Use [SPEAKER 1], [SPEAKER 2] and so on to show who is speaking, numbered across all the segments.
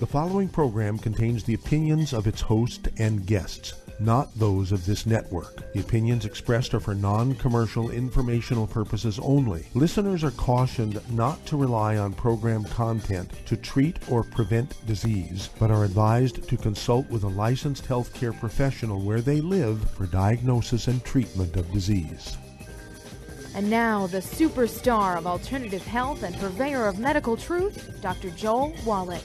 [SPEAKER 1] The following program contains the opinions of its host and guests, not those of this network. The opinions expressed are for non-commercial informational purposes only. Listeners are cautioned not to rely on program content to treat or prevent disease, but are advised to consult with a licensed healthcare professional where they live for diagnosis and treatment of disease.
[SPEAKER 2] And now, the superstar of alternative health and purveyor of medical truth, Dr. Joel Wallach.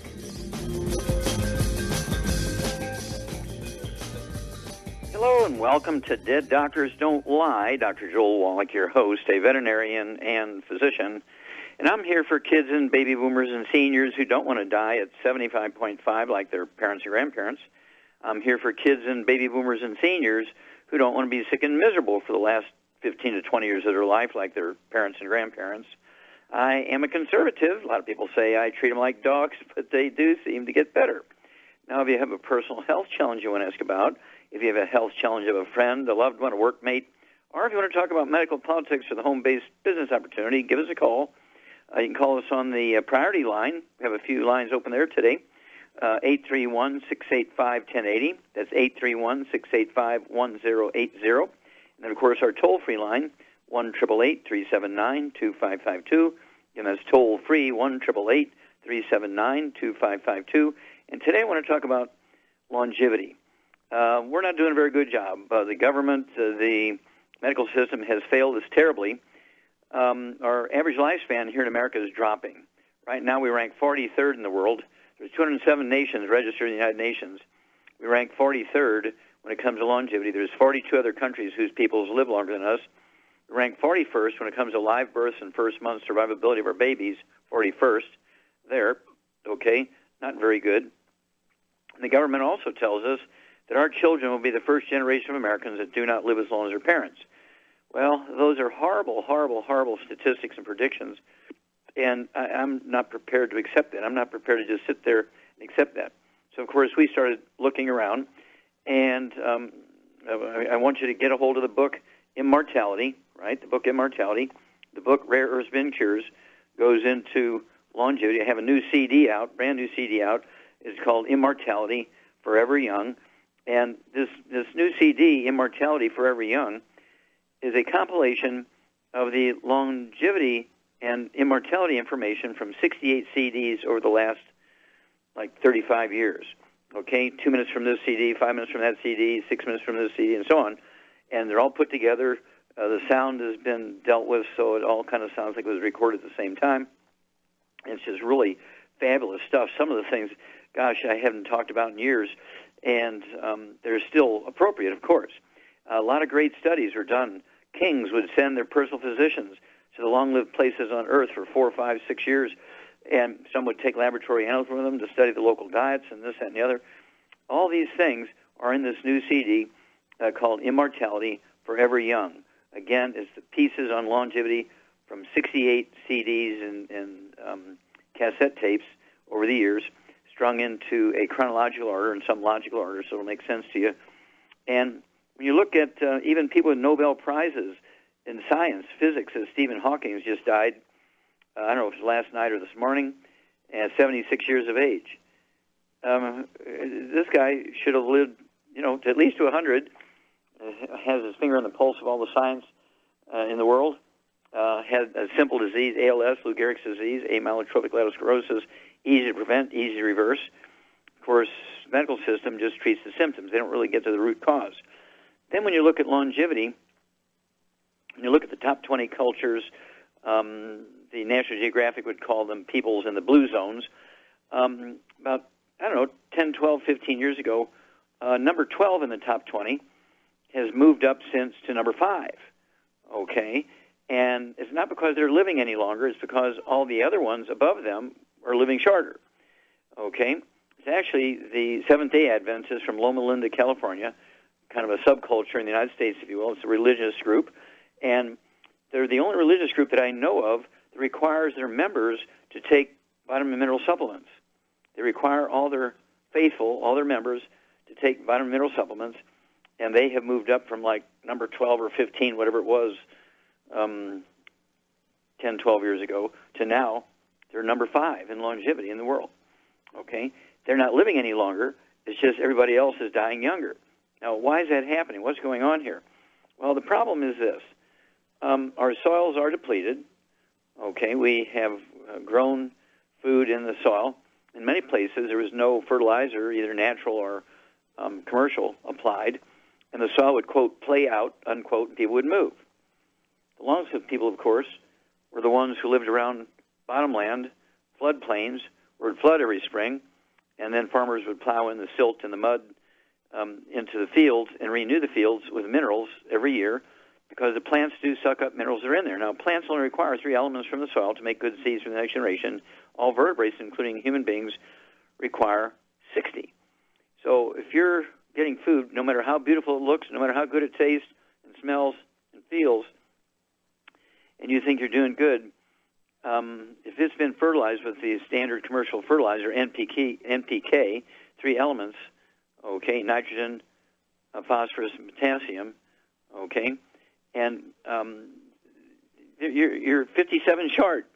[SPEAKER 3] Hello and welcome to Dead Doctors Don't Lie. Dr. Joel Wallach, your host, a veterinarian and physician. And I'm here for kids and baby boomers and seniors who don't want to die at 75.5 like their parents and grandparents. I'm here for kids and baby boomers and seniors who don't want to be sick and miserable for the last 15 to 20 years of their life like their parents and grandparents. I am a conservative. A lot of people say I treat them like dogs, but they do seem to get better. Now, if you have a personal health challenge you want to ask about, if you have a health challenge of a friend, a loved one, a workmate, or if you want to talk about medical politics or the home-based business opportunity, give us a call. You can call us on the priority line. We have a few lines open there today. 831-685-1080. That's 831-685-1080. And then, of course, our toll-free line, 1-888-379-2552. And that's toll-free, 1-888-379-2552. And today I want to talk about longevity. We're not doing a very good job. The government, the medical system has failed us terribly. Our average lifespan here in America is dropping. Right now we rank 43rd in the world. There's 207 nations registered in the United Nations. We rank 43rd when it comes to longevity. There's 42 other countries whose peoples live longer than us. We rank 41st when it comes to live births and first month survivability of our babies, 41st there. Okay, not very good. And the government also tells us that our children will be the first generation of Americans that do not live as long as their parents. Well, those are horrible, horrible, horrible statistics and predictions, and I'm not prepared to accept that. I'm not prepared to just sit there and accept that. So, of course, we started looking around, and I want you to get a hold of the book Immortality, right? The book Immortality. The book Rare Earths Bin Cures goes into longevity. I have a new CD out, brand new CD out. It's called Immortality, Forever Young. And this new CD, Immortality, Forever Young, is a compilation of the longevity and immortality information from 68 CDs over the last, 35 years. Okay, 2 minutes from this CD, 5 minutes from that CD, 6 minutes from this CD, and so on. And they're all put together. The sound has been dealt with, so it all kind of sounds like it was recorded at the same time. It's just really fabulous stuff. Some of the things, gosh, I haven't talked about in years, and they're still appropriate, of course. A lot of great studies were done. Kings would send their personal physicians to the long-lived places on Earth for 4, 5, 6 years, and some would take laboratory animals with them to study the local diets and this, that, and the other. All these things are in this new CD called Immortality, Forever Young. Again, it's the pieces on longevity from 68 CDs and cassette tapes over the years, strung into a chronological order and some logical order, so it'll make sense to you. And when you look at even people with Nobel Prizes in science, physics, as Stephen Hawking just died, I don't know if it was last night or this morning, at 76 years of age. This guy should have lived, to at least to 100, has his finger on the pulse of all the science in the world, had a simple disease, ALS, Lou Gehrig's disease, amyotrophic lateral sclerosis, easy to prevent, easy to reverse. Of course, the medical system just treats the symptoms. They don't really get to the root cause. Then when you look at longevity, when you look at the top 20 cultures, the National Geographic would call them peoples in the blue zones. About, 10, 12, 15 years ago, number 12 in the top 20 has moved up since to number 5, okay? And it's not because they're living any longer. It's because all the other ones above them are living shorter, okay? It's actually the Seventh-day Adventists from Loma Linda, California, kind of a subculture in the United States, if you will. It's a religious group, and they're the only religious group that I know of that requires their members to take vitamin and mineral supplements. They require all their faithful, all their members, to take vitamin and mineral supplements, and they have moved up from number 12 or 15, whatever it was, 10, 12 years ago, to now they're number 5 in longevity in the world. Okay? They're not living any longer. It's just everybody else is dying younger. Now, why is that happening? What's going on here? Well, the problem is this. Our soils are depleted. Okay, we have grown food in the soil. In many places, there was no fertilizer, either natural or commercial, applied, and the soil would, quote, play out, unquote, and people would move. The longest people, of course, were the ones who lived around bottomland, floodplains, where it would flood every spring, and then farmers would plow in the silt and the mud into the fields and renew the fields with minerals every year, because the plants do suck up minerals that are in there. Now, plants only require 3 elements from the soil to make good seeds for the next generation. All vertebrates, including human beings, require 60. So if you're getting food, no matter how beautiful it looks, no matter how good it tastes and smells and feels, and you think you're doing good, if it's been fertilized with the standard commercial fertilizer, NPK, 3 elements, okay, nitrogen, phosphorus, and potassium, okay, and you're 57 short.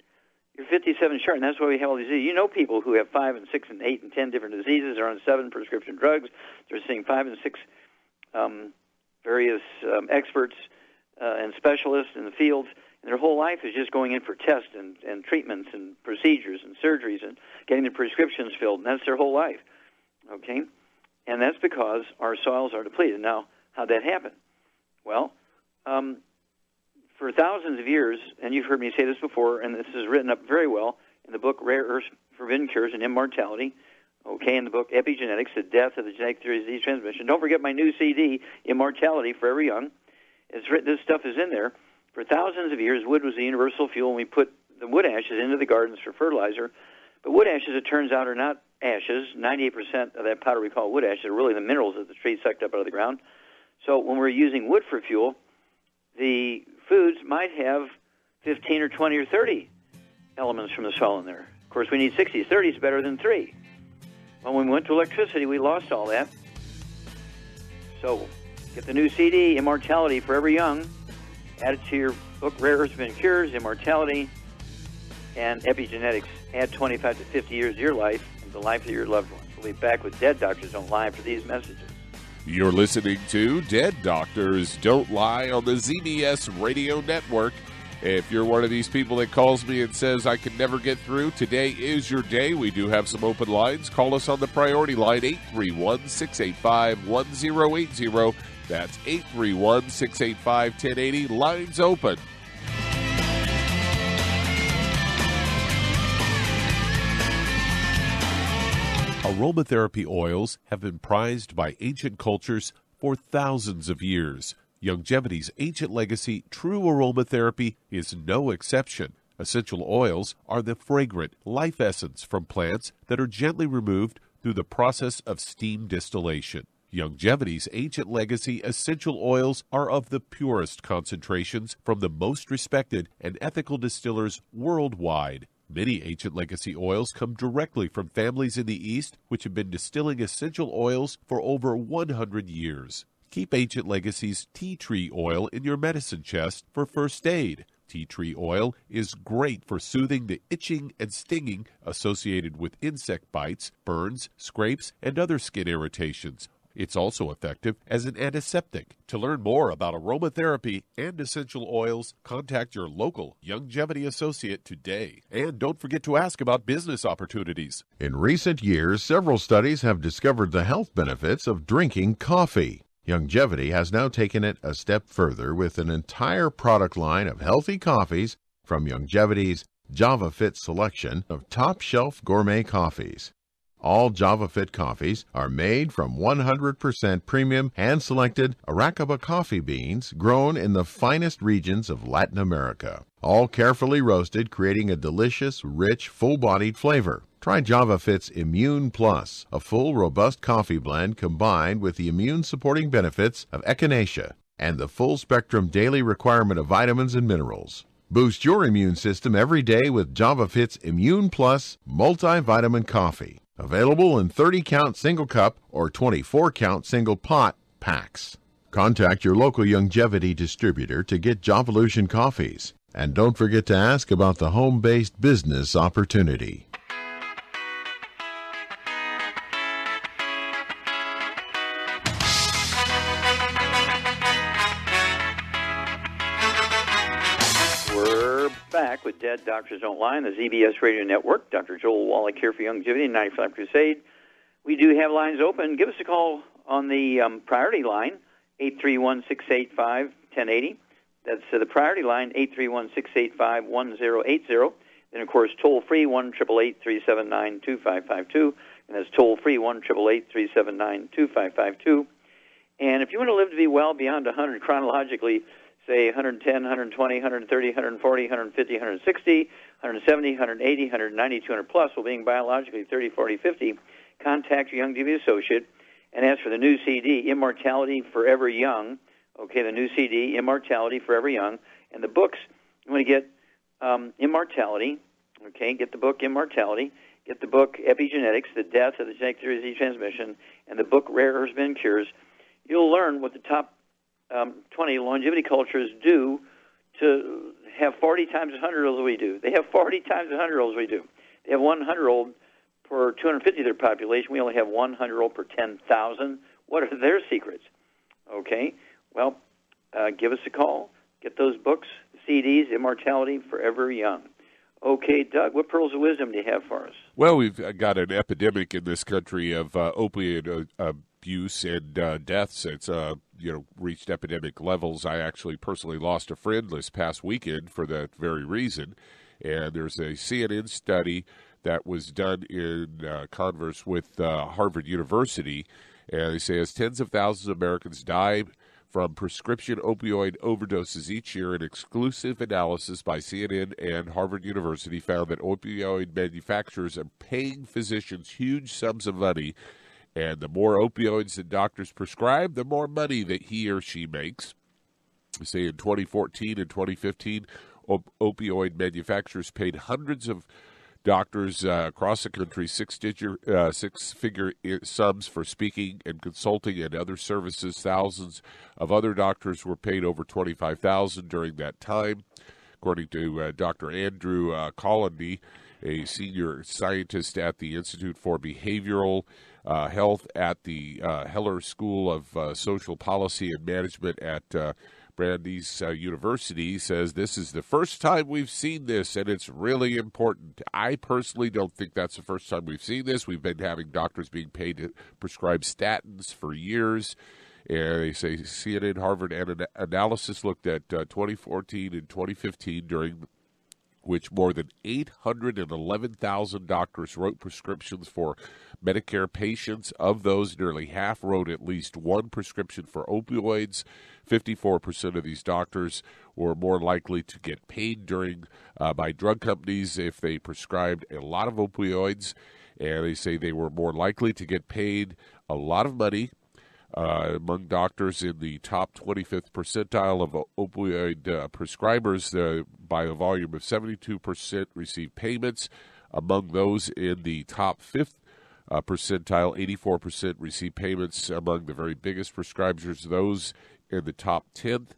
[SPEAKER 3] You're 57 short, and that's why we have all these diseases. You know people who have 5 and 6 and 8 and 10 different diseases. They're on 7 prescription drugs. They're seeing 5 and 6 various experts and specialists in the fields, and their whole life is just going in for tests and treatments and procedures and surgeries and getting the prescriptions filled, and that's their whole life, okay? And that's because our soils are depleted. Now, how'd that happen? Well, for thousands of years, and you've heard me say this before, and this is written up very well in the book Rare Earths, Forbidden Cures, and Immortality, okay, in the book Epigenetics, The Death of the Genetic Theory of Disease Transmission. Don't forget my new CD, Immortality, Forever Young. It's written, this stuff is in there. For thousands of years, wood was the universal fuel, and we put the wood ashes into the gardens for fertilizer. But wood ashes, it turns out, are not ashes. 98% of that powder we call wood ashes are really the minerals that the tree sucked up out of the ground. So when we're using wood for fuel, the foods might have 15 or 20 or 30 elements from the soil in there. Of course, we need 60. 30 is better than 3. Well, when we went to electricity, we lost all that. So get the new CD, Immortality, Forever Young. Add it to your book, Rare Earths and Cures, Immortality, and Epigenetics. Add 25 to 50 years of your life and the life of your loved ones. We'll be back with Dead Doctors Don't Lie for these messages.
[SPEAKER 4] You're listening to Dead Doctors Don't Lie on the ZBS Radio Network. If you're one of these people that calls me and says, I can never get through, today is your day. We do have some open lines. Call us on the priority line, 831-685-1080. That's 831-685-1080. Lines open. Aromatherapy oils have been prized by ancient cultures for thousands of years. Longevity's ancient legacy, true aromatherapy, is no exception. Essential oils are the fragrant life essence from plants that are gently removed through the process of steam distillation. Longevity's ancient legacy essential oils are of the purest concentrations from the most respected and ethical distillers worldwide. Many ancient legacy oils come directly from families in the East which have been distilling essential oils for over 100 years. Keep Ancient Legacy's tea tree oil in your medicine chest for first aid. Tea tree oil is great for soothing the itching and stinging associated with insect bites, burns, scrapes, and other skin irritations. It's also effective as an antiseptic. To learn more about aromatherapy and essential oils, contact your local Longevity associate today. And don't forget to ask about business opportunities.
[SPEAKER 5] In recent years, several studies have discovered the health benefits of drinking coffee. Longevity has now taken it a step further with an entire product line of healthy coffees from Longevity's JavaFit selection of top-shelf gourmet coffees. All JavaFit coffees are made from 100% premium hand-selected Arabica coffee beans grown in the finest regions of Latin America, all carefully roasted, creating a delicious, rich, full-bodied flavor. Try JavaFit's Immune Plus, a full, robust coffee blend combined with the immune-supporting benefits of echinacea and the full-spectrum daily requirement of vitamins and minerals. Boost your immune system every day with JavaFit's Immune Plus multivitamin coffee. Available in 30-count single cup or 24-count single pot packs. Contact your local Longevity distributor to get Javalution coffees. And don't forget to ask about the home-based business opportunity.
[SPEAKER 3] back with Dead Doctors Don't Lie on the ZBS Radio Network. Dr. Joel Wallach here for Longevity and 95 Crusade. We do have lines open. Give us a call on the priority line, 831-685-1080. That's the priority line, 831-685-1080. Then, of course, toll-free, 1-888-379-2552. And that's toll-free, 1-888-379-2552. And if you want to live to be well beyond 100 chronologically, say 110, 120, 130, 140, 150, 160, 170, 180, 190, 200 plus, while being biologically 30, 40, 50, contact your Youngevity associate and ask for the new CD, Immortality Forever Young. Okay, the new CD, Immortality Forever Young. And the books, you want to get Immortality. Okay, get the book Immortality. Get the book Epigenetics, The Death of the Genetic Theory of Disease Transmission, and the book Rare Herbs and Cures. You'll learn what the top 20 longevity cultures do to have 40 times 100-year-olds we do. They have 40 times 100-year-olds we do. They have 100-year-old per 250 of their population. We only have 100-year-old per 10,000. What are their secrets? Okay, well, give us a call. Get those books, CDs, Immortality Forever Young. Okay, Doug, what pearls of wisdom do you have for us?
[SPEAKER 4] Well, we've got an epidemic in this country of opioid abuse and deaths. It's reached epidemic levels. I actually personally lost a friend this past weekend for that very reason. And there's a CNN study that was done in converse with Harvard University, and they say as tens of thousands of Americans die from prescription opioid overdoses each year, an exclusive analysis by CNN and Harvard University found that opioid manufacturers are paying physicians huge sums of money, and the more opioids that doctors prescribe, the more money that he or she makes. They say in 2014 and 2015, opioid manufacturers paid hundreds of doctors across the country six-figure sums for speaking and consulting and other services. Thousands of other doctors were paid over $25,000 during that time, according to Dr. Andrew Colony, a senior scientist at the Institute for Behavioral Health at the Heller School of Social Policy and Management at Brandeis University. Says this is the first time we've seen this, and it's really important. I personally don't think that's the first time we've seen this. We've been having doctors being paid to prescribe statins for years. And they say CNN Harvard analysis looked at 2014 and 2015, during which more than 811,000 doctors wrote prescriptions for Medicare patients. Of those, nearly half wrote at least one prescription for opioids. 54% of these doctors were more likely to get paid by drug companies if they prescribed a lot of opioids. And they say they were more likely to get paid a lot of money among doctors in the top 25th percentile of opioid prescribers. By a volume of 72% received payments. Among those in the top 5th percentile, 84% received payments among the very biggest prescribers. Those in the top 10th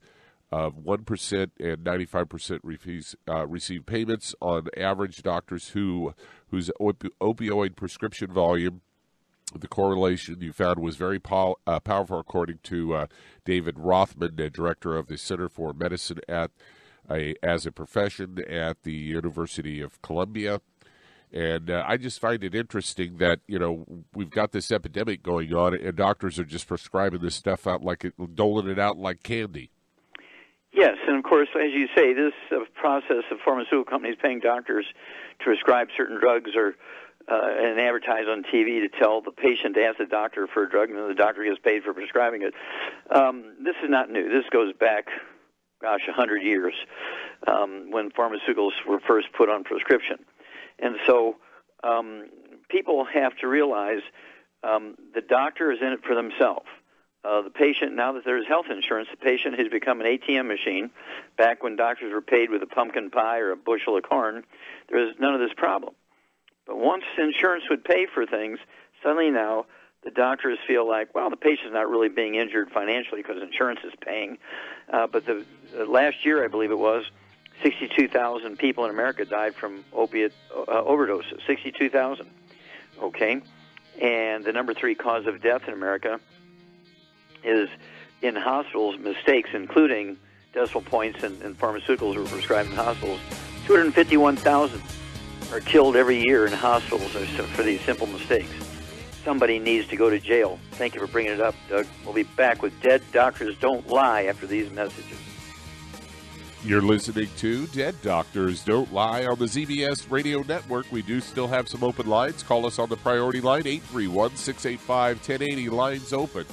[SPEAKER 4] of 1% and 95% receive payments. On average, doctors whose opioid prescription volume, the correlation you found was very powerful, according to David Rothman, the director of the Center for Medicine as a profession at the University of Columbia. And I just find it interesting that, we've got this epidemic going on, and doctors are just prescribing this stuff out doling it out like candy.
[SPEAKER 3] Yes, and of course, as you say, this process of pharmaceutical companies paying doctors to prescribe certain drugs and advertise on TV to tell the patient to ask the doctor for a drug, and then the doctor gets paid for prescribing it. This is not new. This goes back, 100 years, when pharmaceuticals were first put on prescription. And so people have to realize the doctor is in it for themselves. The patient, now that there's health insurance, the patient has become an ATM machine. Back when doctors were paid with a pumpkin pie or a bushel of corn, there was none of this problem. But once insurance would pay for things, suddenly now the doctors feel like, well, the patient's not really being injured financially because insurance is paying. But the last year, I believe it was, 62,000 people in America died from opiate overdoses. 62,000. Okay? And the number 3 cause of death in America is in hospitals mistakes, including decimal points and pharmaceuticals were prescribed in hospitals 251,000 are killed every year in hospitals for these simple mistakes. Somebody needs to go to jail. Thank you for bringing it up, Doug. We'll be back with Dead Doctors Don't Lie after these messages.
[SPEAKER 4] You're listening to Dead Doctors Don't Lie on the ZBS Radio Network. We do still have some open lines. Call us on the priority line, 831-685-1080. Lines open.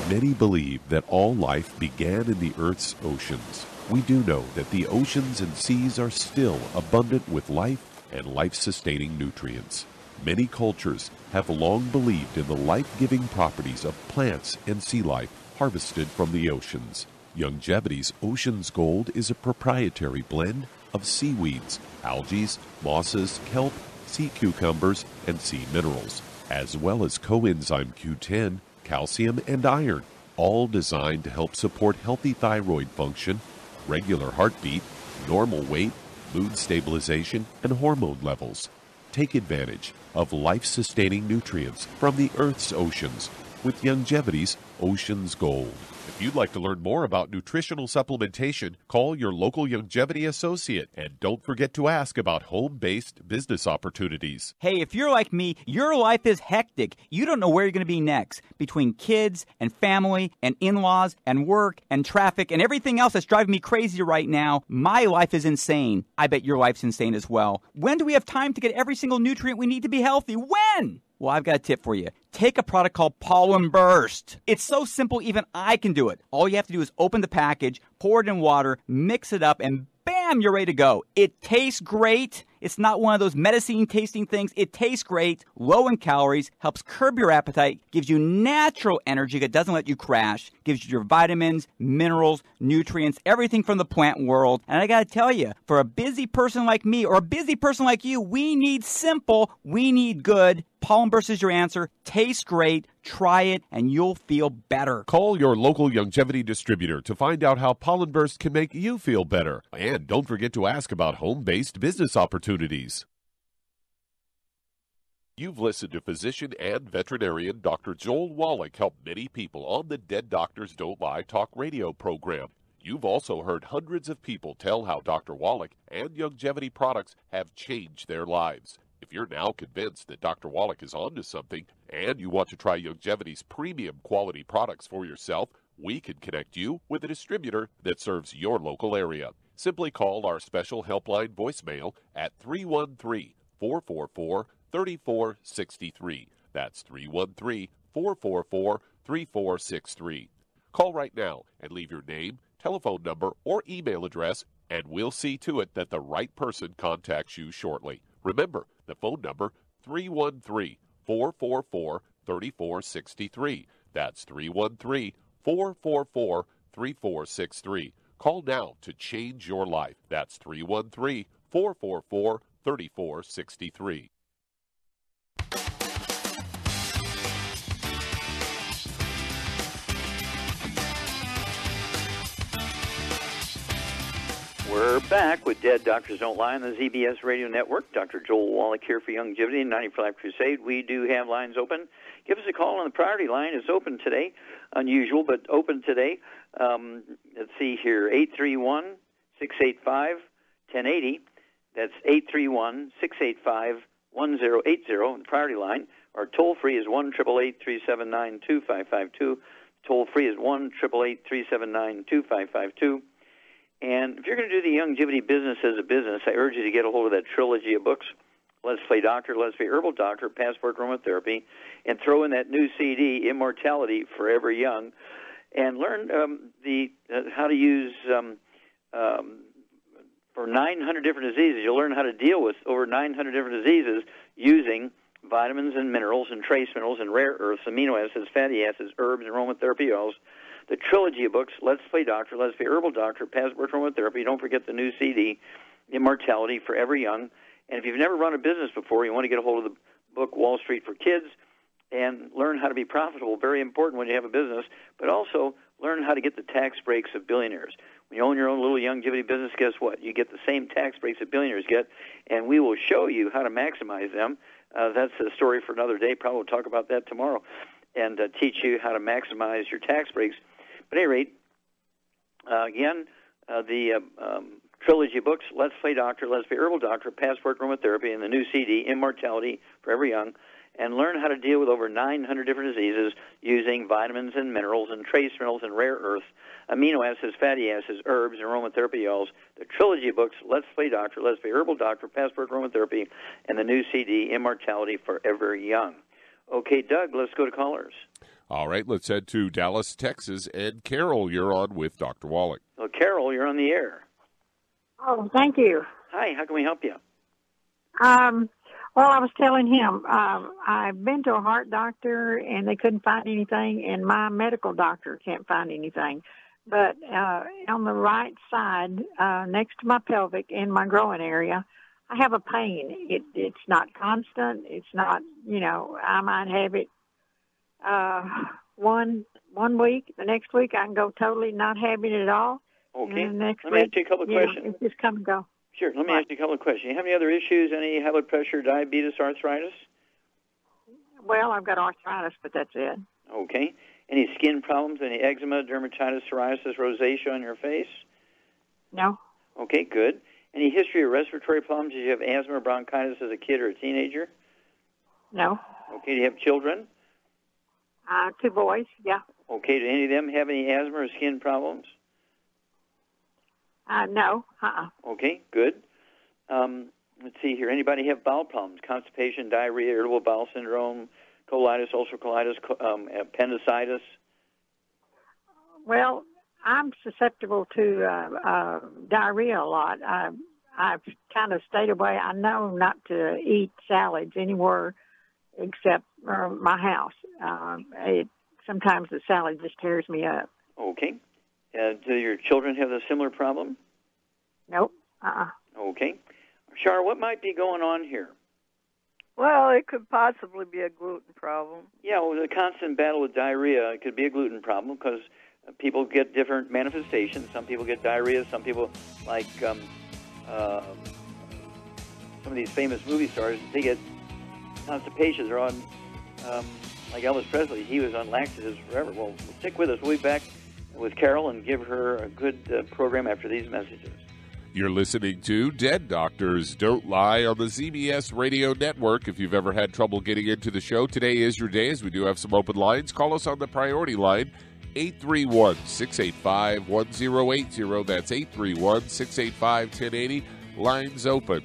[SPEAKER 4] Many believe that all life began in the Earth's oceans. We do know that the oceans and seas are still abundant with life and life-sustaining nutrients. Many cultures have long believed in the life-giving properties of plants and sea life harvested from the oceans. Youngevity's Ocean's Gold is a proprietary blend of seaweeds, algae, mosses, kelp, sea cucumbers, and sea minerals, as well as coenzyme Q10, calcium, and iron, all designed to help support healthy thyroid function, regular heartbeat, normal weight, mood stabilization, and hormone levels. Take advantage of life-sustaining nutrients from the Earth's oceans with Youngevity's Ocean's Gold. If you'd like to learn more about nutritional supplementation, call your local Youngevity associate, and don't forget to ask about home-based business opportunities.
[SPEAKER 6] Hey, if you're like me, your life is hectic. You don't know where you're going to be next. Between kids and family and in-laws and work and traffic and everything else that's driving me crazy right now, my life is insane. I bet your life's insane as well. When do we have time to get every single nutrient we need to be healthy? When? Well, I've got a tip for you. Take a product called Pollen Burst. It's so simple, even I can do it. All you have to do is open the package, pour it in water, mix it up, and bam, you're ready to go. It tastes great. It's not one of those medicine-tasting things. It tastes great, low in calories, helps curb your appetite, gives you natural energy that doesn't let you crash, gives you your vitamins, minerals, nutrients, everything from the plant world. And I got to tell you, for a busy person like me or a busy person like you, we need simple, we need good. Pollen Burst is your answer. Tastes great. Try it, and you'll feel better.
[SPEAKER 4] Call your local Youngevity distributor to find out how Pollen Burst can make you feel better. And don't forget to ask about home-based business opportunities. You've listened to physician and veterinarian Dr. Joel Wallach help many people on the Dead Doctors Don't Lie talk radio program. You've also heard hundreds of people tell how Dr. Wallach and Youngevity products have changed their lives. If you're now convinced that Dr. Wallach is onto something and you want to try Youngevity's premium quality products for yourself, we can connect you with a distributor that serves your local area. Simply call our special helpline voicemail at 313-444-3463. That's 313-444-3463. Call right now and leave your name, telephone number, or email address, and we'll see to it that the right person contacts you shortly. Remember, the phone number, 313-444-3463. That's 313-444-3463. Call now to change your life. That's 313-444-3463.
[SPEAKER 3] We're back with Dead Doctors Don't Lie on the ZBS Radio Network. Dr. Joel Wallach here for Youngevity and 90 for Life Crusade. We do have lines open. Give us a call on the priority line. It's open today. Unusual, but open today. Let's see here, 831-685-1080. That's 831-685-1080, the priority line. Our toll-free is 1-888-379-2552. Toll-free is 1-888-379-2552. And if you're going to do the Youngevity business as a business, I urge you to get a hold of that trilogy of books, Let's Play Doctor, Let's Play Herbal Doctor, Passport Aromatherapy, and throw in that new CD, Immortality Forever Young, and learn how to use, for 900 different diseases, you'll learn how to deal with over 900 different diseases using vitamins and minerals and trace minerals and rare earths, amino acids, fatty acids, herbs, and aromatherapy oils. The trilogy of books, Let's Play Doctor, Let's Play Herbal Doctor, Passport Aromatherapy. Don't forget the new CD, Immortality Forever Young. And if you've never run a business before, you want to get a hold of the book Wall Street for Kids and learn how to be profitable. Very important when you have a business, but also learn how to get the tax breaks of billionaires. When you own your own little longevity business, guess what? You get the same tax breaks that billionaires get, and we will show you how to maximize them. That's a story for another day. Probably we'll talk about that tomorrow, and teach you how to maximize your tax breaks. But at any rate, again, the trilogy books, Let's Play Doctor, Let's Play Herbal Doctor, Passport Aromatherapy, and the new CD, Immortality, Forever Young, and learn how to deal with over 900 different diseases using vitamins and minerals and trace minerals and rare earths, amino acids, fatty acids, herbs, and aromatherapy oils. The trilogy books, Let's Play Doctor, Let's Play Herbal Doctor, Passport Aromatherapy, and the new CD, Immortality, Forever Young. Okay, Doug, let's go to callers.
[SPEAKER 4] All right, let's head to Dallas, Texas. And Carol, you're on with Dr. Wallach.
[SPEAKER 3] Well, Carol, you're on the air.
[SPEAKER 7] Oh, thank you.
[SPEAKER 3] Hi, how can we help you?
[SPEAKER 7] Well, I was telling him, I've been to a heart doctor, and they couldn't find anything, and my medical doctor can't find anything. But on the right side, next to my pelvic, in my groin area, I have a pain. It's not constant. It's not, I might have it one week. The next week, I can go totally not having it at all.
[SPEAKER 3] Okay.
[SPEAKER 7] And the next
[SPEAKER 3] Let me ask you a couple of questions.
[SPEAKER 7] It's just come and go.
[SPEAKER 3] Sure. Let me ask you a couple of questions. You have any other issues, any high blood pressure, diabetes, arthritis?
[SPEAKER 7] Well, I've got arthritis, but that's it.
[SPEAKER 3] Okay. Any skin problems, any eczema, dermatitis, psoriasis, rosacea on your face?
[SPEAKER 7] No.
[SPEAKER 3] Okay, good. Any history of respiratory problems? Did you have asthma or bronchitis as a kid or a teenager?
[SPEAKER 7] No.
[SPEAKER 3] Okay. Do you have children?
[SPEAKER 7] 2 boys, yeah.
[SPEAKER 3] Okay. Do any of them have any asthma or skin problems?
[SPEAKER 7] No.
[SPEAKER 3] Okay, good. Let's see here. Anybody have bowel problems? Constipation, diarrhea, irritable bowel syndrome, colitis, ulcer colitis, appendicitis?
[SPEAKER 7] Well, I'm susceptible to diarrhea a lot. I've kind of stayed away. I know not to eat salads anywhere except my house. Sometimes the salad just tears me up.
[SPEAKER 3] Okay. Do your children have a similar problem?
[SPEAKER 7] Nope.
[SPEAKER 3] Okay. Shar, what might be going on here?
[SPEAKER 8] Well, it could possibly be a gluten problem.
[SPEAKER 3] Yeah, well, the constant battle with diarrhea, it could be a gluten problem because people get different manifestations. Some people get diarrhea. Some people, like some of these famous movie stars, they get constipation. They're on, like Elvis Presley, he was on laxatives forever. Well, stick with us. We'll be back with Carol and give her a good program after these messages.
[SPEAKER 4] You're listening to Dead Doctors Don't Lie on the ZBS Radio Network. If you've ever had trouble getting into the show, today is your day, as we do have some open lines. Call us on the priority line, 831-685-1080. That's 831-685-1080. Lines open.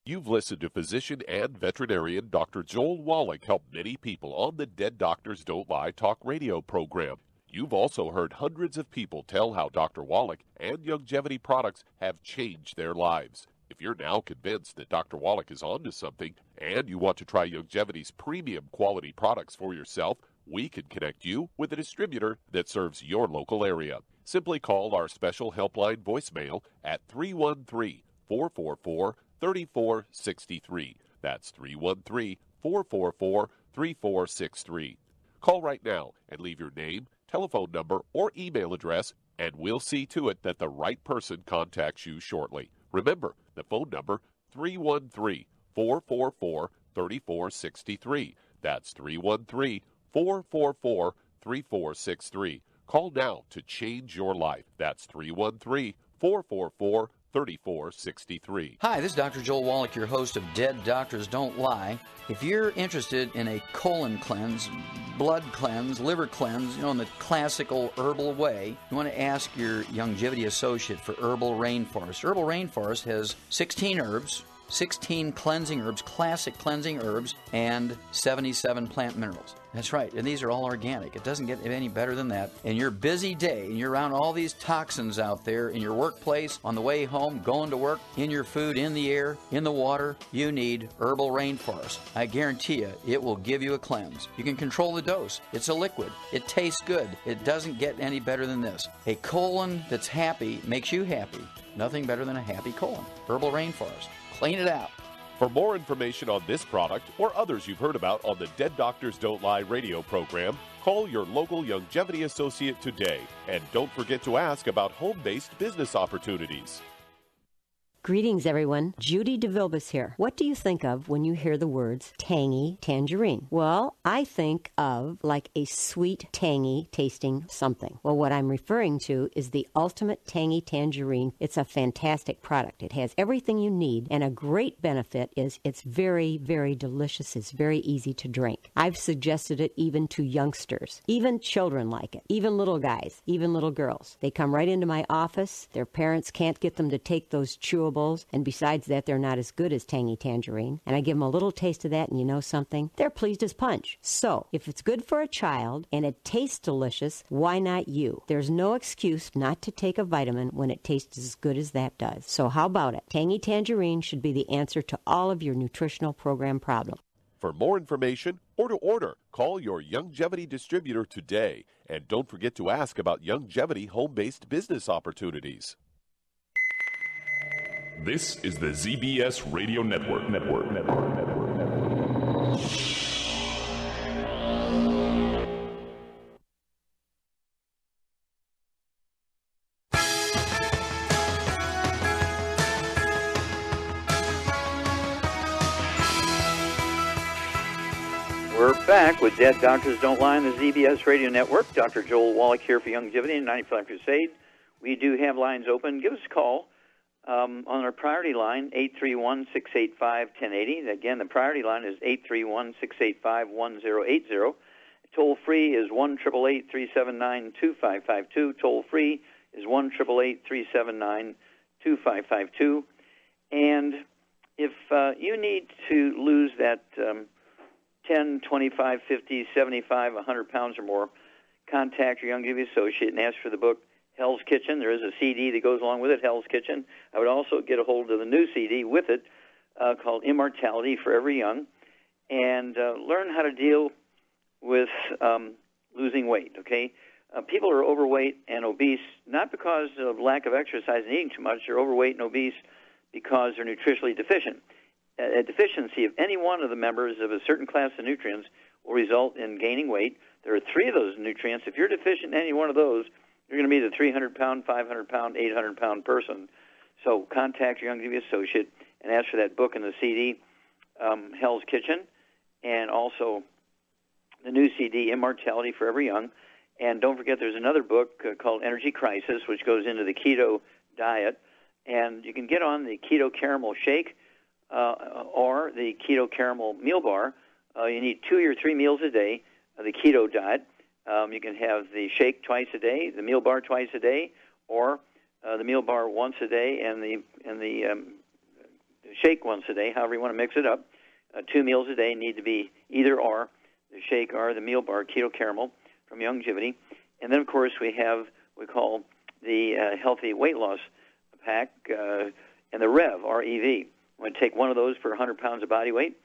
[SPEAKER 4] You've listened to physician and veterinarian Dr. Joel Wallach help many people on the Dead Doctors Don't Lie talk radio program. You've also heard hundreds of people tell how Dr. Wallach and Longevity products have changed their lives. If you're now convinced that Dr. Wallach is onto something and you want to try Longevity's premium quality products for yourself, we can connect you with a distributor that serves your local area. Simply call our special helpline voicemail at 313-444-3463. That's 313-444-3463. Call right now and leave your name, telephone number, or email address, and we'll see to it that the right person contacts you shortly. Remember, the phone number, 313-444-3463. That's 313-444-3463. Call now to change your life. That's 313-444-3463.
[SPEAKER 9] Hi, this is Dr. Joel Wallach, your host of Dead Doctors Don't Lie. If you're interested in a colon cleanse, blood cleanse, liver cleanse, in the classical herbal way, you want to ask your longevity associate for Herbal Rainforest. Herbal Rainforest has 16 herbs, 16 cleansing herbs, classic cleansing herbs, and 77 plant minerals. That's right, and these are all organic. It doesn't get any better than that. In your busy day, and you're around all these toxins out there in your workplace, on the way home, going to work, in your food, in the air, in the water, you need Herbal Rainforest. I guarantee you, it will give you a cleanse. You can control the dose. It's a liquid. It tastes good. It doesn't get any better than this. A colon that's happy makes you happy. Nothing better than a happy colon. Herbal Rainforest. Clean it out.
[SPEAKER 4] For more information on this product or others you've heard about on the Dead Doctors Don't Lie radio program, call your local Longevity associate today. And don't forget to ask about home-based business opportunities.
[SPEAKER 10] Greetings, everyone. Judy DeVilbus here. What do you think of when you hear the words tangy tangerine? Well, I think of like a sweet, tangy tasting something. Well, what I'm referring to is the Ultimate Tangy Tangerine. It's a fantastic product. It has everything you need, and a great benefit is it's very, very delicious. It's very easy to drink. I've suggested it even to youngsters. Even children like it. Even little guys. Even little girls. They come right into my office. Their parents can't get them to take those chewables, and besides that, they're not as good as Tangy Tangerine. And I give them a little taste of that, and you know something? They're pleased as punch. So, if it's good for a child and it tastes delicious, why not you? There's no excuse not to take a vitamin when it tastes as good as that does. So how about it? Tangy Tangerine should be the answer to all of your nutritional program problems.
[SPEAKER 4] For more information or to order, call your Longevity distributor today. And don't forget to ask about Longevity home-based business opportunities.
[SPEAKER 11] This is the ZBS Radio Network.
[SPEAKER 3] We're back with Dead Doctors Don't Lie on the ZBS Radio Network. Dr. Joel Wallach here for Longevity and 95 Crusade. We do have lines open. Give us a call on our priority line, 831-685-1080. Again, the priority line is 831-685-1080. Toll-free is 1-888-379-2552. Toll-free is 1-888-379-2552. And if you need to lose that 10, 25, 50, 75, 100 pounds or more, contact your Longevity associate and ask for the book Hell's Kitchen. There is a CD that goes along with it, Hell's Kitchen. I would also get a hold of the new CD with it called Immortality Forever Young, and learn how to deal with losing weight, okay? People are overweight and obese not because of lack of exercise and eating too much. They're overweight and obese because they're nutritionally deficient. A deficiency of any one of the members of a certain class of nutrients will result in gaining weight. There are three of those nutrients. If you're deficient in any one of those, you're going to be the 300-pound, 500-pound, 800-pound person. So contact your Longevity associate and ask for that book and the CD, Hell's Kitchen, and also the new CD, Immortality Forever Young. And don't forget there's another book called Energy Crisis, which goes into the keto diet. And you can get on the keto caramel shake or the keto caramel meal bar. You need 2 or 3 meals a day of the keto diet. You can have the shake twice a day, the meal bar twice a day, or the meal bar once a day and the shake once a day, however you want to mix it up. 2 meals a day need to be either or, the shake or the meal bar, keto caramel from Longevity. And then, of course, we have what we call the healthy weight loss pack and the REV, R-E-V. I'm going to take one of those for 100 pounds of body weight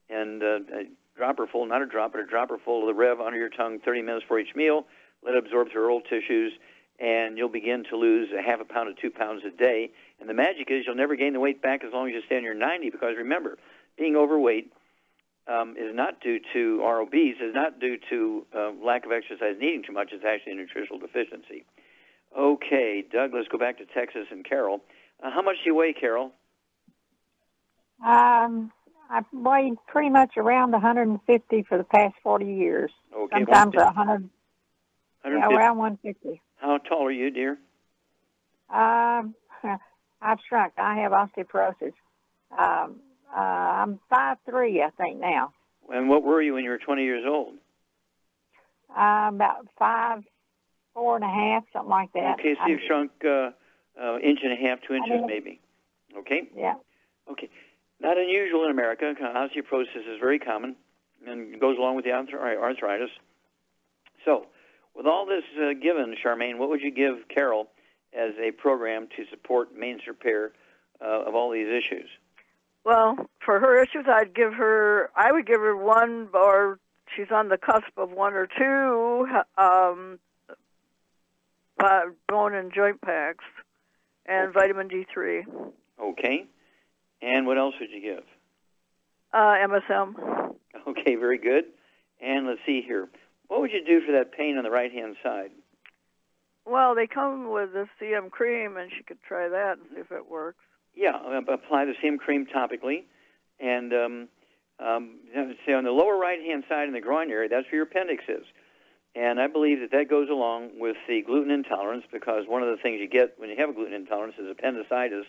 [SPEAKER 3] and a dropper full, not a drop, but a dropper full of the REV under your tongue 30 minutes for each meal. Let it absorb through oral tissues, and you'll begin to lose a half a pound to 2 pounds a day. And the magic is you'll never gain the weight back as long as you stay on your 90, because remember, being overweight is not due to, or obese, is not due to lack of exercise and eating too much. It's actually a nutritional deficiency. Okay, Doug, let's go back to Texas and Carol. How much do you weigh, Carol?
[SPEAKER 7] I've weighed pretty much around 150 for the past 40 years.
[SPEAKER 3] Okay,
[SPEAKER 7] sometimes 100. Yeah, around 150.
[SPEAKER 3] How tall are you, dear?
[SPEAKER 7] I've shrunk. I have osteoporosis. I'm 5'3", I think, now.
[SPEAKER 3] And what were you when you were 20 years old?
[SPEAKER 7] About 5'4 and a half, something like that.
[SPEAKER 3] Okay, so you've shrunk inch and a half, 2 inches maybe. Okay?
[SPEAKER 7] Yeah.
[SPEAKER 3] Okay. Not unusual in America. Osteoporosis is very common and goes along with the arthritis. So, with all this given, Charmaine, what would you give Carol as a program to support maintenance repair of all these issues?
[SPEAKER 8] Well, for her issues, I would give her one, or she's on the cusp of one or two bone and joint packs and vitamin D3.
[SPEAKER 3] Okay. And what else would you give?
[SPEAKER 8] MSM.
[SPEAKER 3] Okay, very good. And let's see here. What would you do for that pain on the right-hand side?
[SPEAKER 8] Well, they come with the CM cream, and she could try that and see if it works.
[SPEAKER 3] Yeah, apply the CM cream topically. And say on the lower right-hand side in the groin area, that's where your appendix is. And I believe that goes along with the gluten intolerance, because one of the things you get when you have a gluten intolerance is appendicitis,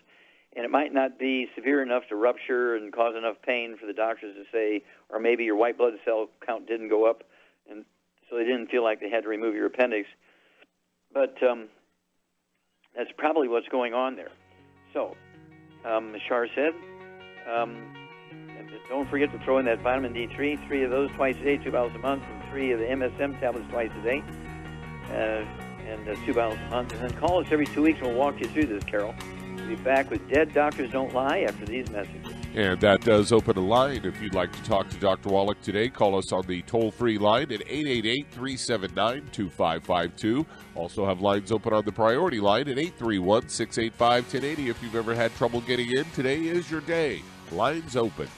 [SPEAKER 3] and it might not be severe enough to rupture and cause enough pain for the doctors to say, or maybe your white blood cell count didn't go up, and so they didn't feel like they had to remove your appendix. But that's probably what's going on there. So, as Char said, don't forget to throw in that vitamin D3, 3 of those twice a day, 2 bottles a month, and 3 of the MSM tablets twice a day, and 2 bottles a month. And then call us every 2 weeks, and we'll walk you through this, Carol. We'll be back with Dead Doctors Don't Lie after these messages.
[SPEAKER 4] And that does open a line. If you'd like to talk to Dr. Wallach today, call us on the toll-free line at 888-379-2552. Also have lines open on the priority line at 831-685-1080. If you've ever had trouble getting in, today is your day. Lines open.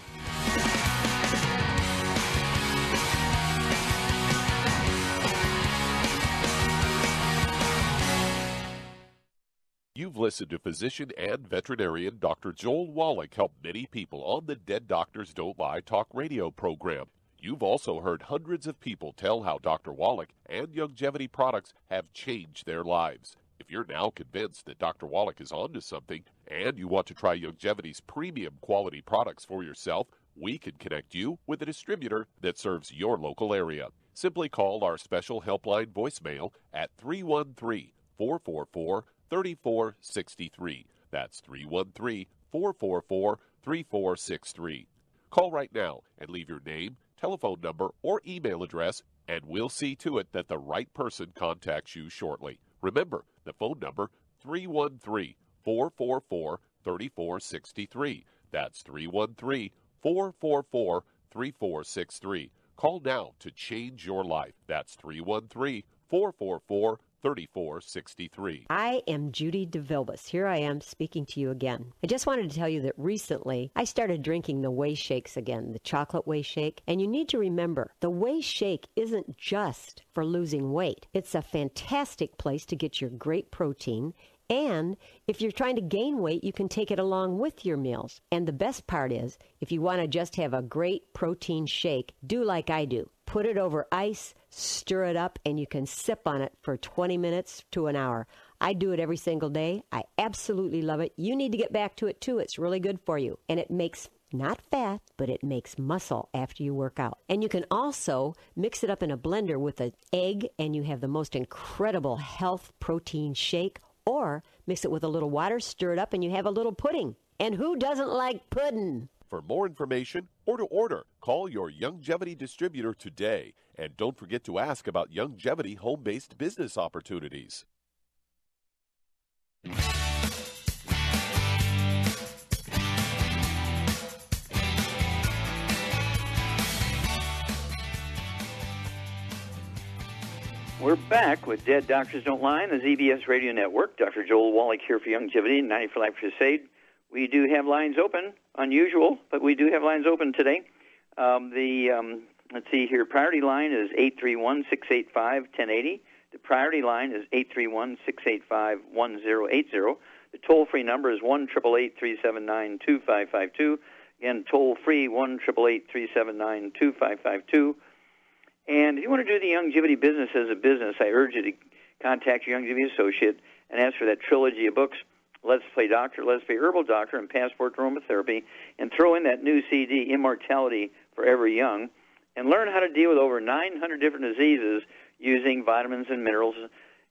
[SPEAKER 4] You've listened to physician and veterinarian Dr. Joel Wallach help many people on the Dead Doctors Don't Lie talk radio program. You've also heard hundreds of people tell how Dr. Wallach and Youngevity products have changed their lives. If you're now convinced that Dr. Wallach is onto something and you want to try Youngevity's premium quality products for yourself, we can connect you with a distributor that serves your local area. Simply call our special helpline voicemail at 313-444-3463. That's 313-444-3463. Call right now and leave your name, telephone number, or email address, and we'll see to it that the right person contacts you shortly. Remember, the phone number, 313-444-3463. That's 313-444-3463. Call now to change your life. That's 313-444-3463.
[SPEAKER 10] I am Judy DeVilbus. Here I am speaking to you again. I just wanted to tell you that recently I started drinking the Whey Shakes again, the chocolate Whey Shake. And you need to remember, the Whey Shake isn't just for losing weight. It's a fantastic place to get your great protein. And if you're trying to gain weight, you can take it along with your meals. And the best part is, if you want to just have a great protein shake, do like I do. Put it over ice, stir it up, and you can sip on it for 20 minutes to an hour. I do it every single day. I absolutely love it. You need to get back to it, too. It's really good for you. And it makes not fat, but it makes muscle after you work out. And you can also mix it up in a blender with an egg, and you have the most incredible health protein shake. Or mix it with a little water, stir it up, and you have a little pudding. And who doesn't like pudding?
[SPEAKER 4] For more information or to order, call your Youngevity distributor today. And don't forget to ask about Youngevity home-based business opportunities.
[SPEAKER 3] We're back with Dead Doctors Don't Lie on the ZBS Radio Network. Dr. Joel Wallach here for Youngevity, 90 for Life Crusade. We do have lines open, unusual, but we do have lines open today. Let's see here, priority line is 831-685-1080. The priority line is 831-685-1080. The toll-free number is 1-888-379-2552. Again, toll-free, 1-888-379-2552. And if you want to do the Youngevity business as a business, I urge you to contact your Youngevity associate and ask for that trilogy of books, Let's Play Doctor, Let's Play Herbal Doctor, and Passport to Aromatherapy, and throw in that new CD, Immortality Forever Young, and learn how to deal with over 900 different diseases using vitamins and minerals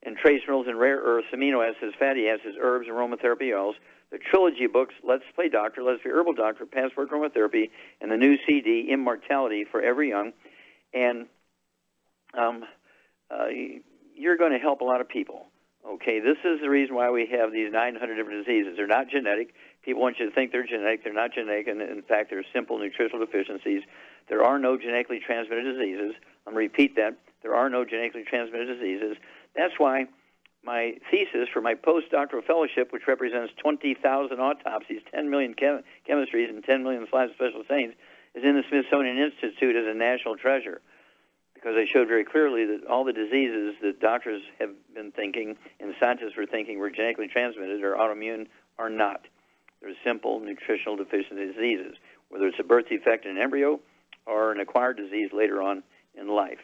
[SPEAKER 3] and trace minerals and rare earths, amino acids, fatty acids, herbs, and aromatherapy oils the trilogy books, Let's Play Doctor, Let's Be Herbal Doctor, Passport Aromatherapy, and the new CD, Immortality Forever Young. And you're going to help a lot of people. Okay, this is the reason why we have these 900 different diseases. They're not genetic. People want you to think they're genetic. They're not genetic, and in fact, they're simple nutritional deficiencies. There are no genetically transmitted diseases. I'm going to repeat that. There are no genetically transmitted diseases. That's why my thesis for my postdoctoral fellowship, which represents 20,000 autopsies, 10 million chemistries, and 10 million slides of special stains, is in the Smithsonian Institute as a national treasure, because I showed very clearly that all the diseases that doctors have been thinking and scientists were thinking were genetically transmitted or autoimmune are not. They're simple nutritional deficiency diseases, whether it's a birth defect in an embryo or an acquired disease later on in life.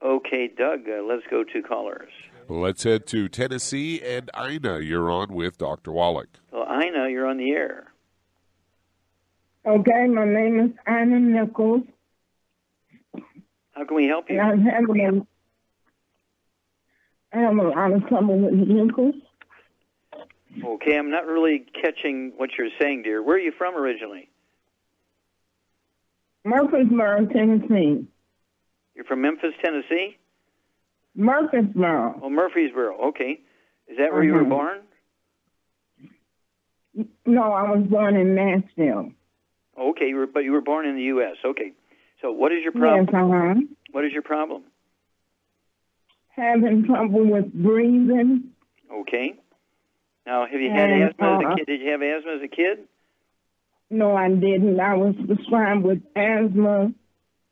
[SPEAKER 3] Okay, Doug, let's go to callers.
[SPEAKER 4] Let's head to Tennessee, and Ina, you're on with Dr. Wallach.
[SPEAKER 3] Well, Ina, you're on the air.
[SPEAKER 12] Okay, my name is Ina Nichols.
[SPEAKER 3] How can we help you?
[SPEAKER 12] And I have a lot of trouble with mucus.
[SPEAKER 3] Okay, I'm not really catching what you're saying, dear. Where are you from originally?
[SPEAKER 12] Murfreesboro, Tennessee.
[SPEAKER 3] You're from Memphis, Tennessee?
[SPEAKER 12] Murfreesboro.
[SPEAKER 3] Oh, Murfreesboro. Okay. Is that where you were born?
[SPEAKER 12] No, I was born in Nashville.
[SPEAKER 3] Okay, but you were born in the U.S. Okay. So what is your problem?
[SPEAKER 12] Yes,
[SPEAKER 3] What is your problem?
[SPEAKER 12] Having trouble with breathing.
[SPEAKER 3] Okay. Now, have you had asthma as a kid? Did you have asthma as a kid?
[SPEAKER 12] No, I didn't. I was prescribed with asthma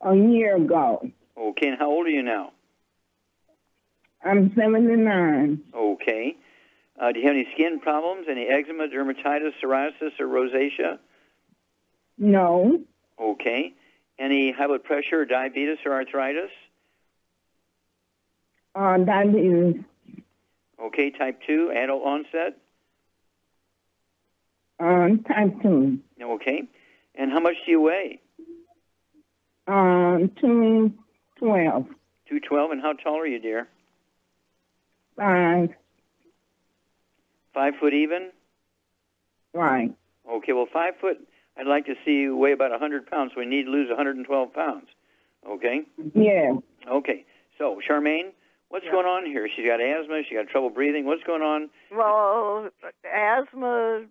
[SPEAKER 12] a year ago.
[SPEAKER 3] Okay, and how old are you now?
[SPEAKER 12] I'm 79.
[SPEAKER 3] Okay. Do you have any skin problems, any eczema, dermatitis, psoriasis, or rosacea?
[SPEAKER 12] No.
[SPEAKER 3] Okay. Any high blood pressure or diabetes or arthritis?
[SPEAKER 12] Diabetes.
[SPEAKER 3] Okay, type 2, adult onset?
[SPEAKER 12] Type 2.
[SPEAKER 3] Okay. And how much do you weigh?
[SPEAKER 12] 212.
[SPEAKER 3] 212, and how tall are you, dear?
[SPEAKER 12] 5.
[SPEAKER 3] 5 foot even?
[SPEAKER 12] Right.
[SPEAKER 3] Okay, well, 5 foot, I'd like to see you weigh about 100 pounds, so we need to lose 112 pounds. Okay?
[SPEAKER 12] Yeah.
[SPEAKER 3] Okay. So, Charmaine, what's going on here? She's got asthma, she's got trouble breathing. What's going on?
[SPEAKER 8] Well, asthma,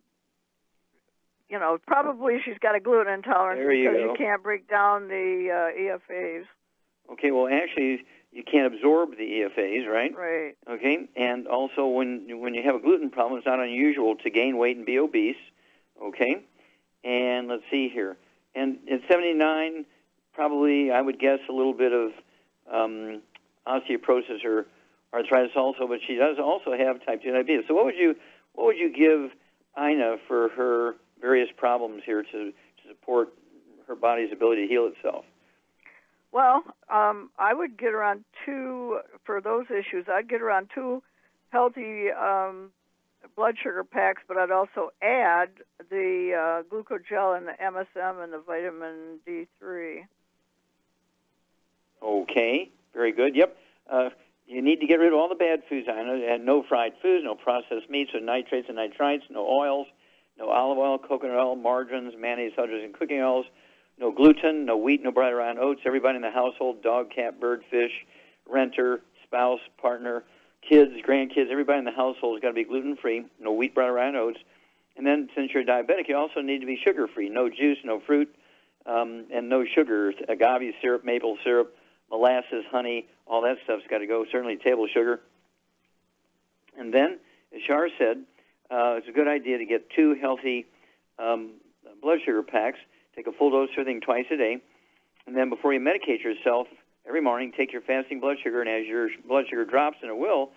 [SPEAKER 8] probably she's got a gluten intolerance because you can't break down the EFAs.
[SPEAKER 3] Okay, well, actually, you can't absorb the EFAs, right?
[SPEAKER 8] Right.
[SPEAKER 3] Okay, and also when you have a gluten problem, it's not unusual to gain weight and be obese. Okay, and let's see here. And at 79, probably I would guess a little bit of osteoporosis or arthritis also, but she does also have type 2 diabetes. So what would you give Ina for her various problems here to support her body's ability to heal itself?
[SPEAKER 8] Well, I would get around 2, for those issues, I'd get around 2 healthy blood sugar packs, but I'd also add the glucogel and the MSM and the vitamin D3.
[SPEAKER 3] Okay, very good. Yep. You need to get rid of all the bad foods, Ina, and no fried foods, no processed meats, no nitrates and nitrites, no oils, no olive oil, coconut oil, margarines, mayonnaise, sardines, and cooking oils, no gluten, no wheat, no bright brown oats. Everybody in the household, dog, cat, bird, fish, renter, spouse, partner, kids, grandkids, everybody in the household has got to be gluten-free, no wheat, bright brown oats. And then since you're diabetic, you also need to be sugar-free, no juice, no fruit, and no sugar, agave syrup, maple syrup, molasses, honey, all that stuff's got to go, certainly table sugar. And then, as Shar said, it's a good idea to get 2 healthy blood sugar packs. Take a full dose of everything twice a day. And then before you medicate yourself, every morning, take your fasting blood sugar, and as your blood sugar drops, and it will,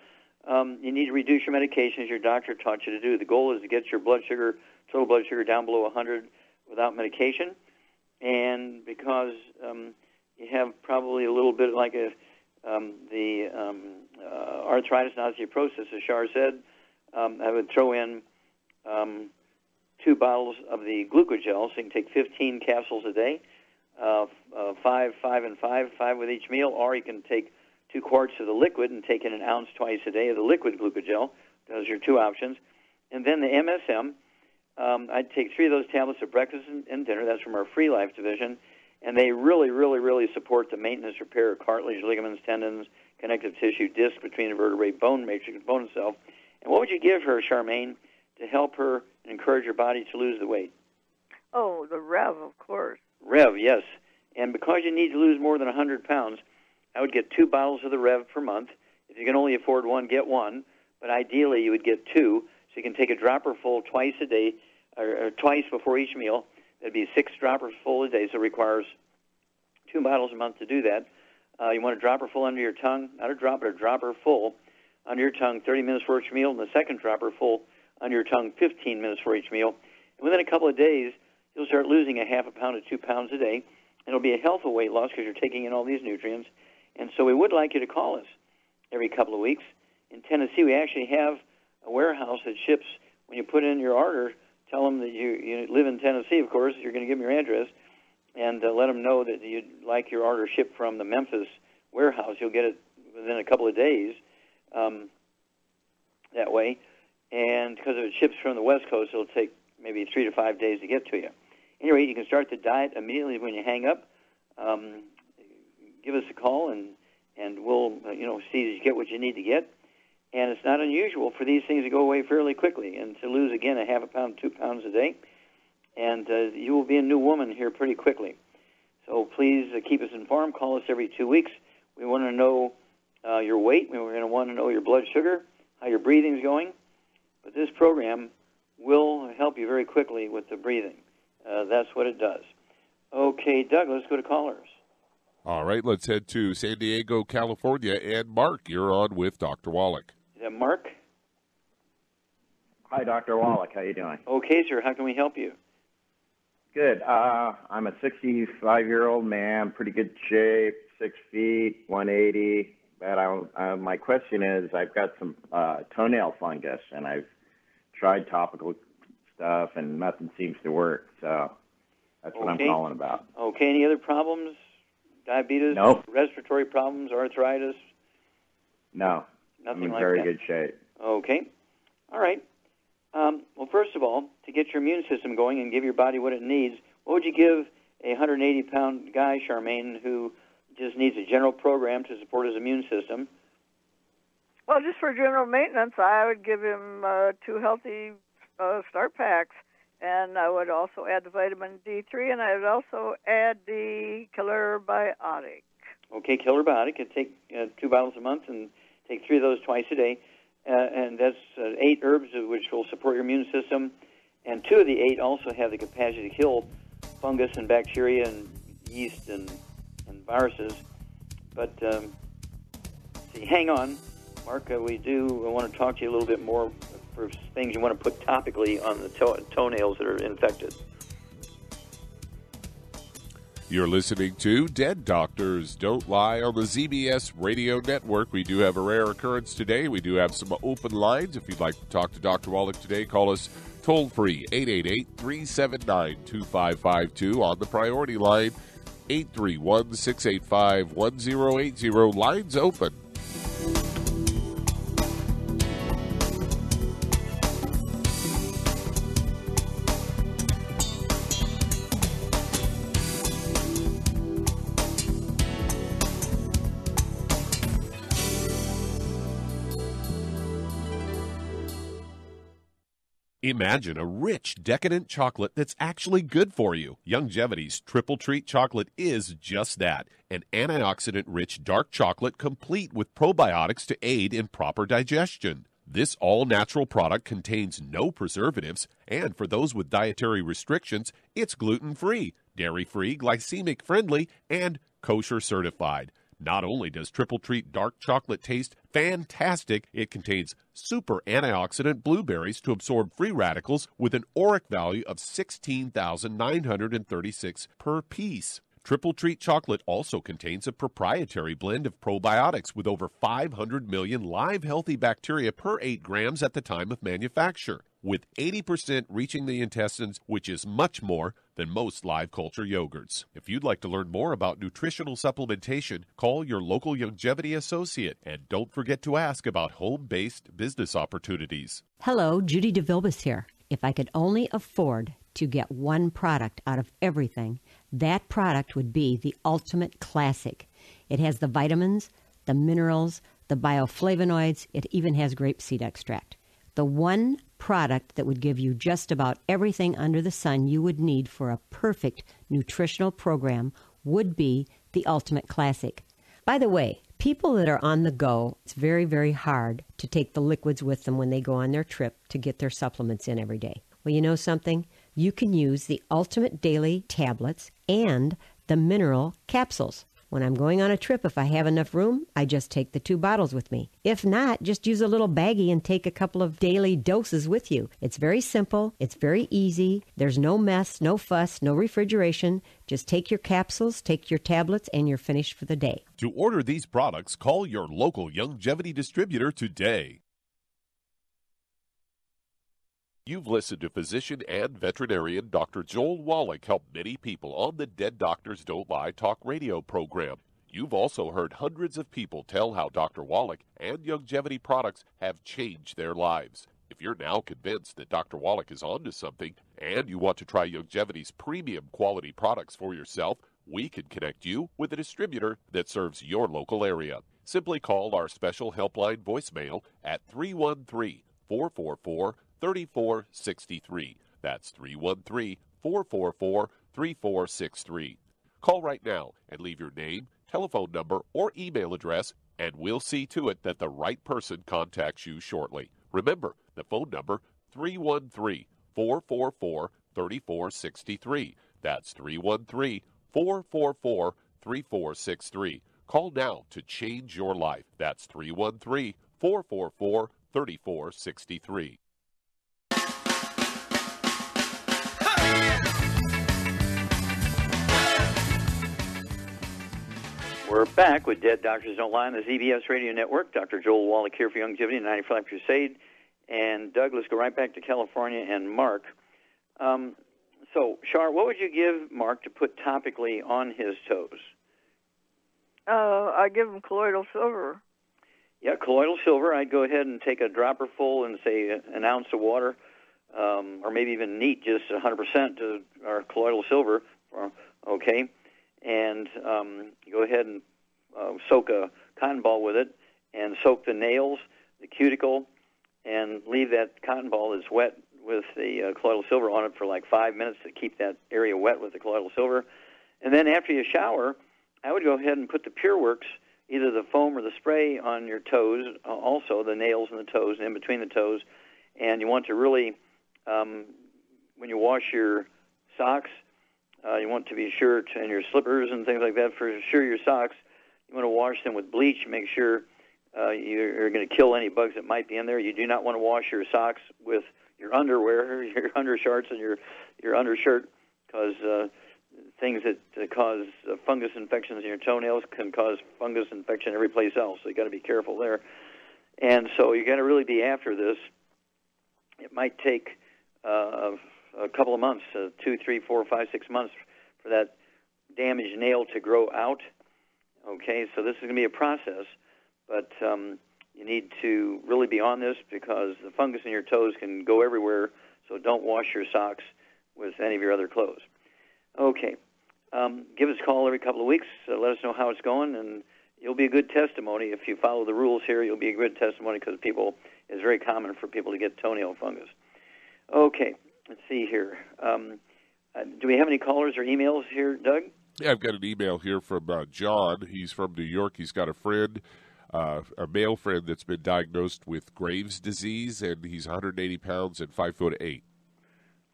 [SPEAKER 3] you need to reduce your medication as your doctor taught you to do. The goal is to get your blood sugar, total blood sugar, down below 100 without medication. And because you have probably a little bit like the arthritis and osteoporosis, as Shar said, I would throw in 2 bottles of the glucogel, so you can take 15 capsules a day, 5 and 5 with each meal, or you can take 2 quarts of the liquid and take in an ounce twice a day of the liquid glucogel. Those are your 2 options. And then the MSM, I'd take 3 of those tablets at breakfast and dinner. That's from our Free Life division. And they really, really, really support the maintenance, repair of cartilage, ligaments, tendons, connective tissue, disc between the vertebrae, bone matrix, bone itself. And what would you give her, Charmaine, to help her and encourage her body to lose the weight?
[SPEAKER 8] Oh, the Rev, of course.
[SPEAKER 3] Rev, yes. And because you need to lose more than 100 pounds, I would get 2 bottles of the Rev per month. If you can only afford one, get one. But ideally, you would get 2, so you can take a dropper full twice a day, or twice before each meal. That'd be 6 droppers full a day, so it requires 2 bottles a month to do that. You want a dropper full under your tongue, not a drop, but a dropper full under your tongue 30 minutes for each meal, and the second dropper full under your tongue 15 minutes for each meal. And within a couple of days, you'll start losing a half a pound to 2 pounds a day. And it'll be a healthful weight loss because you're taking in all these nutrients. And so we would like you to call us every couple of weeks. In Tennessee, we actually have a warehouse that ships. When you put in your order, tell them that you live in Tennessee, of course. You're going to give them your address. And let them know that you'd like your order shipped from the Memphis warehouse. You'll get it within a couple of days that way. And because if it ships from the West Coast, it'll take maybe 3 to 5 days to get to you. Anyway, you can start the diet immediately when you hang up. Give us a call, and we'll see that you get what you need to get. And it's not unusual for these things to go away fairly quickly and to lose, again, a half a pound, 2 pounds a day. And you will be a new woman here pretty quickly. So please keep us informed. Call us every 2 weeks. We want to know your weight. We're going to want to know your blood sugar, how your breathing's going. But this program will help you very quickly with the breathing. That's what it does. Okay, Doug, let's go to callers.
[SPEAKER 4] All right, let's head to San Diego, California. And Mark, you're on with Dr. Wallach.
[SPEAKER 3] Is that Mark?
[SPEAKER 13] Hi, Dr. Wallach. How you doing?
[SPEAKER 3] Okay, sir. How can we help you?
[SPEAKER 13] Good. I'm a 65-year-old man, pretty good shape, 6 feet, 180. But my question is, I've got some toenail fungus, and I've tried topical stuff, and nothing seems to work. So that's what I'm calling about.
[SPEAKER 3] Okay. Any other problems? Diabetes?
[SPEAKER 13] Nope.
[SPEAKER 3] Respiratory problems? Arthritis?
[SPEAKER 13] No.
[SPEAKER 3] Nothing
[SPEAKER 13] I'm in
[SPEAKER 3] like
[SPEAKER 13] very
[SPEAKER 3] that.
[SPEAKER 13] good shape.
[SPEAKER 3] Okay. All right. Well, first of all, to get your immune system going and give your body what it needs, what would you give a 180-pound guy, Charmaine, who just needs a general program to support his immune system?
[SPEAKER 8] Well, just for general maintenance, I would give him 2 healthy start packs, and I would also add the vitamin D3, and I would also add the Killer Biotic.
[SPEAKER 3] Okay, Killer Biotic. I'd take 2 bottles a month and take 3 of those twice a day. And that's 8 herbs which will support your immune system. And 2 of the 8 also have the capacity to kill fungus and bacteria and yeast and viruses. But hang on, Mark. I want to talk to you a little bit more for things you want to put topically on the toenails that are infected.
[SPEAKER 4] You're listening to Dead Doctors Don't Lie on the ZBS Radio Network. We do have a rare occurrence today. We do have some open lines. If you'd like to talk to Dr. Wallach today, call us toll-free, 888-379-2552. On the priority line, 831-685-1080. Lines open. Imagine a rich, decadent chocolate that's actually good for you. Youngevity's Triple Treat chocolate is just that, an antioxidant-rich dark chocolate complete with probiotics to aid in proper digestion. This all-natural product contains no preservatives, and for those with dietary restrictions, it's gluten-free, dairy-free, glycemic-friendly, and kosher certified. Not only does Triple Treat dark chocolate taste fantastic, it contains super antioxidant blueberries to absorb free radicals with an ORAC value of 16,936 per piece. Triple Treat chocolate also contains a proprietary blend of probiotics with over 500 million live healthy bacteria per 8 grams at the time of manufacture, with 80% reaching the intestines, which is much more than most live culture yogurts. If you'd like to learn more about nutritional supplementation, call your local Youngevity associate, and don't forget to ask about home-based business opportunities.
[SPEAKER 10] Hello, Judy DeVilbus here. If I could only afford to get one product out of everything, that product would be the ultimate classic. It has the vitamins, the minerals, the bioflavonoids. It even has grapeseed extract. The one product that would give you just about everything under the sun you would need for a perfect nutritional program would be the ultimate classic. By the way, people that are on the go, it's very, very hard to take the liquids with them when they go on their trip to get their supplements in every day. Well, you know something? You can use the Ultimate Daily tablets and the mineral capsules. When I'm going on a trip, if I have enough room, I just take the 2 bottles with me. If not, just use a little baggie and take a couple of daily doses with you. It's very simple. It's very easy. There's no mess, no fuss, no refrigeration. Just take your capsules, take your tablets, and you're finished for the day.
[SPEAKER 4] To order these products, call your local Youngevity distributor today. You've listened to physician and veterinarian Dr. Joel Wallach help many people on the Dead Doctors Don't Lie talk radio program. You've also heard hundreds of people tell how Dr. Wallach and Youngevity products have changed their lives. If you're now convinced that Dr. Wallach is onto something and you want to try Youngevity's premium quality products for yourself, we can connect you with a distributor that serves your local area. Simply call our special helpline voicemail at 313-444-3463. That's 313-444-3463. Call right now and leave your name, telephone number, or email address, and we'll see to it that the right person contacts you shortly. Remember, the phone number, 313-444-3463. That's 313-444-3463. Call now to change your life. That's 313-444-3463.
[SPEAKER 3] We're back with Dead Doctors Don't Lie on the ZBS Radio Network. Dr. Joel Wallach here for Youngevity and 95 Crusade. And Doug, let's go right back to California and Mark. So, Shar, what would you give Mark to put topically on his toes?
[SPEAKER 8] I give him colloidal silver.
[SPEAKER 3] Yeah, colloidal silver. I'd go ahead and take a dropper full and say an ounce of water, or maybe even neat just 100% to our colloidal silver. Okay, and go ahead and soak a cotton ball with it, and soak the nails, the cuticle, and leave that cotton ball that's wet with the colloidal silver on it for like 5 minutes to keep that area wet with the colloidal silver. And then after you shower, I would go ahead and put the PureWorks, either the foam or the spray, on your toes, also the nails and the toes and in between the toes. And you want to really, when you wash your socks, you want to be sure to, and your slippers and things like that, for sure your socks, you want to wash them with bleach. Make sure you're going to kill any bugs that might be in there. You do not want to wash your socks with your underwear, your undershorts, and your undershirt, because things that cause fungus infections in your toenails can cause fungus infection every place else. So you got to be careful there. And so you got to really be after this. It might take a couple of months, 2, 3, 4, 5, 6 months for that damaged nail to grow out. Okay, so this is going to be a process, but you need to really be on this because the fungus in your toes can go everywhere, so don't wash your socks with any of your other clothes. Okay, give us a call every couple of weeks. Let us know how it's going, and you'll be a good testimony. If you follow the rules here, you'll be a good testimony because it's very common for people to get toenail fungus. Okay, let's see here. Do we have any callers or emails here, Doug?
[SPEAKER 4] Yeah, I've got an email here from John. He's from New York. He's got a friend, a male friend that's been diagnosed with Graves' disease, and he's 180 pounds and 5'8".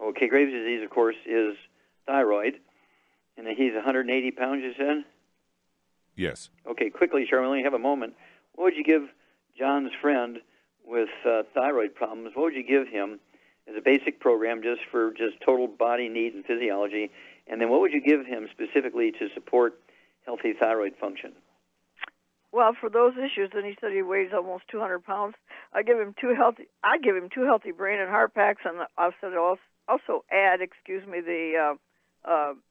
[SPEAKER 3] Okay, Graves' disease, of course, is thyroid, and he's 180 pounds, you said?
[SPEAKER 4] Yes. Okay,
[SPEAKER 3] quickly, Charlie, we only have a moment. What would you give John's friend with thyroid problems? What would you give him as a basic program just for total body need and physiology? And then what would you give him specifically to support healthy thyroid function?
[SPEAKER 8] Well, for those issues, and he said he weighs almost 200 pounds, I give him two healthy brain and heart packs, and also add,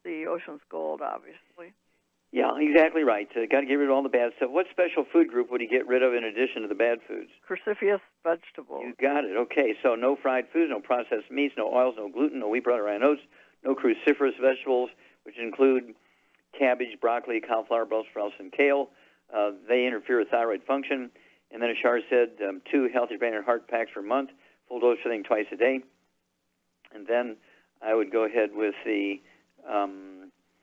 [SPEAKER 8] the Ocean's Gold, obviously.
[SPEAKER 3] Yeah, exactly right. Got to get rid of all the bad stuff. What special food group would he get rid of in addition to the bad foods?
[SPEAKER 8] Cruciferous vegetables.
[SPEAKER 3] You got it. Okay, so no fried foods, no processed meats, no oils, no gluten, no wheat, butter, and oats, no cruciferous vegetables, which include cabbage, broccoli, cauliflower, Brussels sprouts, and kale. They interfere with thyroid function. And then Ashar said 2 healthy brain and heart packs per month, full dose everything twice a day. And then I would go ahead with the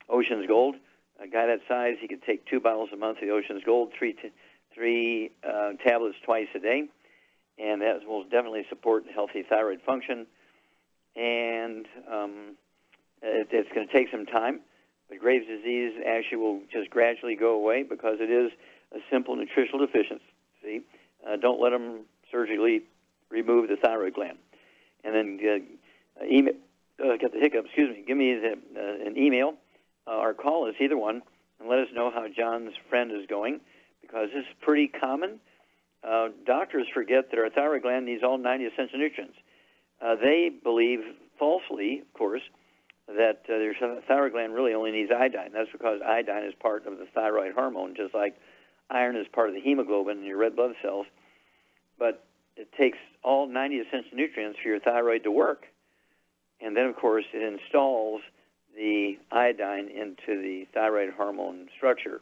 [SPEAKER 3] Ocean's Gold. A guy that size, he could take 2 bottles a month of the Ocean's Gold, three tablets twice a day, and that will definitely support healthy thyroid function. And it's going to take some time, but Graves' disease actually will just gradually go away because it is a simple nutritional deficiency. Don't let them surgically remove the thyroid gland. And then email. Got the hiccup. Excuse me. Give me an email. Or call us, either one, and let us know how John's friend is going, because this is pretty common. Doctors forget that our thyroid gland needs all 90 essential nutrients. They believe, falsely, of course, that their thyroid gland really only needs iodine. That's because iodine is part of the thyroid hormone, just like iron is part of the hemoglobin in your red blood cells. But it takes all 90 essential nutrients for your thyroid to work. And then, of course, it installs the iodine into the thyroid hormone structure.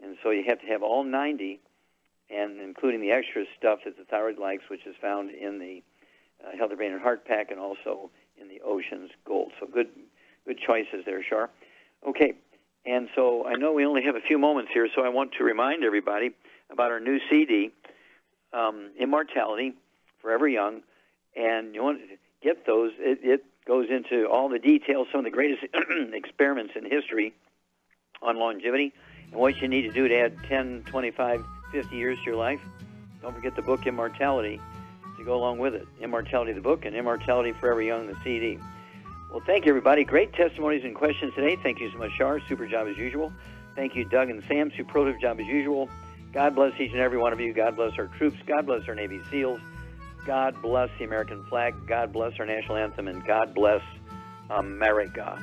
[SPEAKER 3] And so you have to have all 90, and including the extra stuff that the thyroid likes, which is found in the Healthy Brain and Heart Pack and also in the Ocean's Gold. So good choices there, Shar. Okay, and so I know we only have a few moments here, so I want to remind everybody about our new CD, Immortality, Forever Young, and you want to get those. It goes into all the details, some of the greatest experiments in history on longevity, and what you need to do to add 10, 25, 50 years to your life. Don't forget the book Immortality to go along with it. Immortality, the book, and Immortality Forever Young, the CD. Well, thank you, everybody. Great testimonies and questions today. Thank you so much, Shar. Super job as usual. Thank you, Doug and Sam. Superlative job as usual. God bless each and every one of you. God bless our troops. God bless our Navy SEALs. God bless the American flag. God bless our national anthem. And God bless America.